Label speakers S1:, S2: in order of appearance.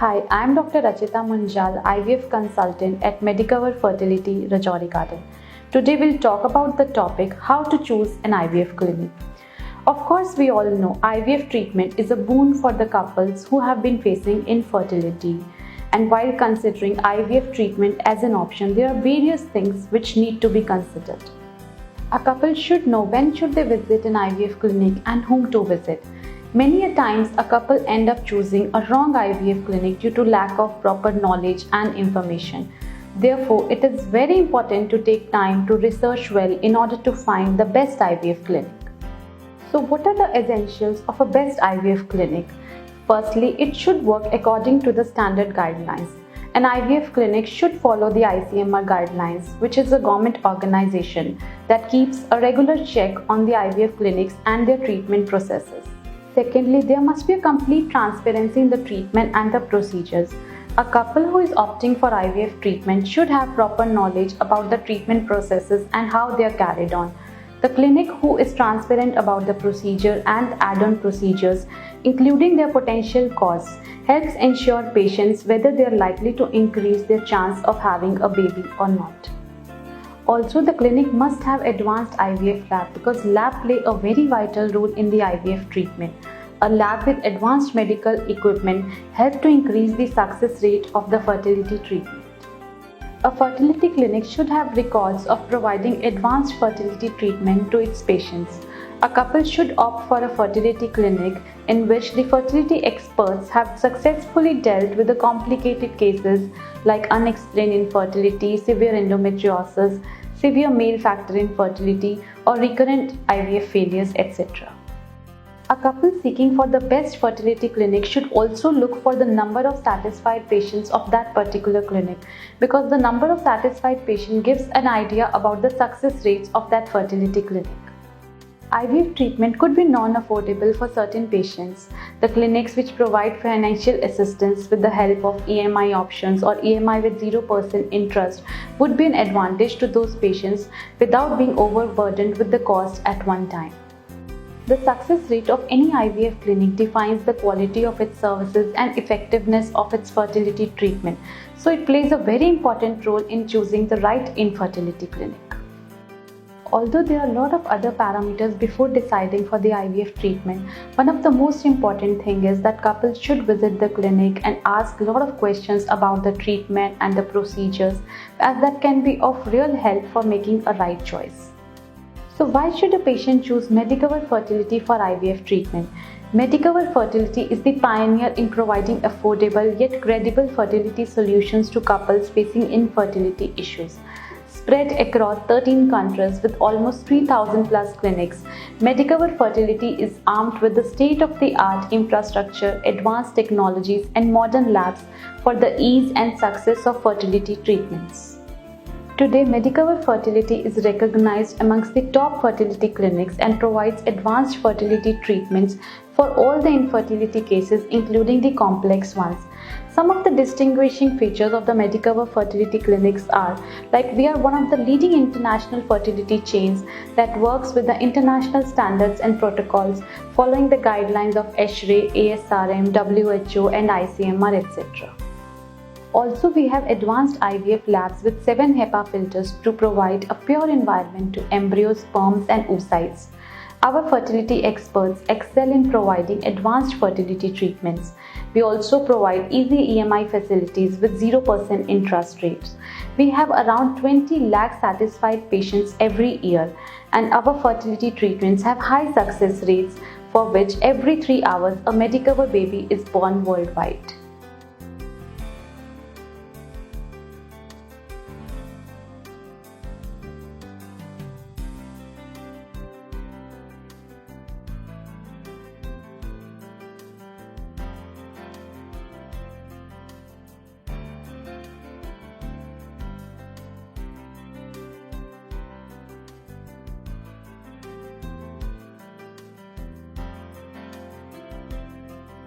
S1: Hi, I am Dr. Rachita Munjal, IVF consultant at Medicover Fertility, Rajouri Garden. Today we'll talk about the topic how to choose an IVF clinic. Of course, we all know IVF treatment is a boon for the couples who have been facing infertility. And while considering IVF treatment as an option, there are various things which need to be considered. A couple should know when should they visit an IVF clinic and whom to visit. Many a times a couple end up choosing a wrong IVF clinic due to lack of proper knowledge and information. Therefore, it is very important to take time to research well in order to find the best IVF clinic. So what are the essentials of a best IVF clinic? Firstly, it should work according to the standard guidelines. An IVF clinic should follow the ICMR guidelines, which is a government organization that keeps a regular check on the IVF clinics and their treatment processes. Secondly, there must be a complete transparency in the treatment and the procedures. A couple who is opting for IVF treatment should have proper knowledge about the treatment processes and how they are carried on. The clinic who is transparent about the procedure and add-on procedures, including their potential costs, helps ensure patients whether they are likely to increase their chance of having a baby or not. Also, the clinic must have advanced IVF lab because lab play a very vital role in the IVF treatment. A lab with advanced medical equipment helps to increase the success rate of the fertility treatment. A fertility clinic should have records of providing advanced fertility treatment to its patients. A couple should opt for a fertility clinic in which the fertility experts have successfully dealt with the complicated cases like unexplained infertility, severe endometriosis, severe male factor infertility, or recurrent IVF failures, etc. A couple seeking for the best fertility clinic should also look for the number of satisfied patients of that particular clinic because the number of satisfied patients gives an idea about the success rates of that fertility clinic. IVF treatment could be non-affordable for certain patients. The clinics which provide financial assistance with the help of EMI options or EMI with 0% interest would be an advantage to those patients without being overburdened with the cost at one time. The success rate of any IVF clinic defines the quality of its services and effectiveness of its fertility treatment. So it plays a very important role in choosing the right infertility clinic. Although there are a lot of other parameters before deciding for the IVF treatment, one of the most important thing is that couples should visit the clinic and ask a lot of questions about the treatment and the procedures, as that can be of real help for making a right choice. So why should a patient choose Medicover Fertility for IVF treatment? Medicover Fertility is the pioneer in providing affordable yet credible fertility solutions to couples facing infertility issues. Spread across 13 countries with almost 3,000 plus clinics, Medicover Fertility is armed with the state-of-the-art infrastructure, advanced technologies, and modern labs for the ease and success of fertility treatments. Today, Medicover Fertility is recognized amongst the top fertility clinics and provides advanced fertility treatments for all the infertility cases, including the complex ones. Some of the distinguishing features of the Medicover Fertility clinics are like we are one of the leading international fertility chains that works with the international standards and protocols following the guidelines of ESHRE, ASRM, WHO and ICMR, etc. Also, we have advanced IVF labs with 7 HEPA filters to provide a pure environment to embryos, sperms and oocytes. Our fertility experts excel in providing advanced fertility treatments. We also provide easy EMI facilities with 0% interest rates. We have around 20 lakh satisfied patients every year, and our fertility treatments have high success rates for which every 3 hours a Medicover baby is born worldwide.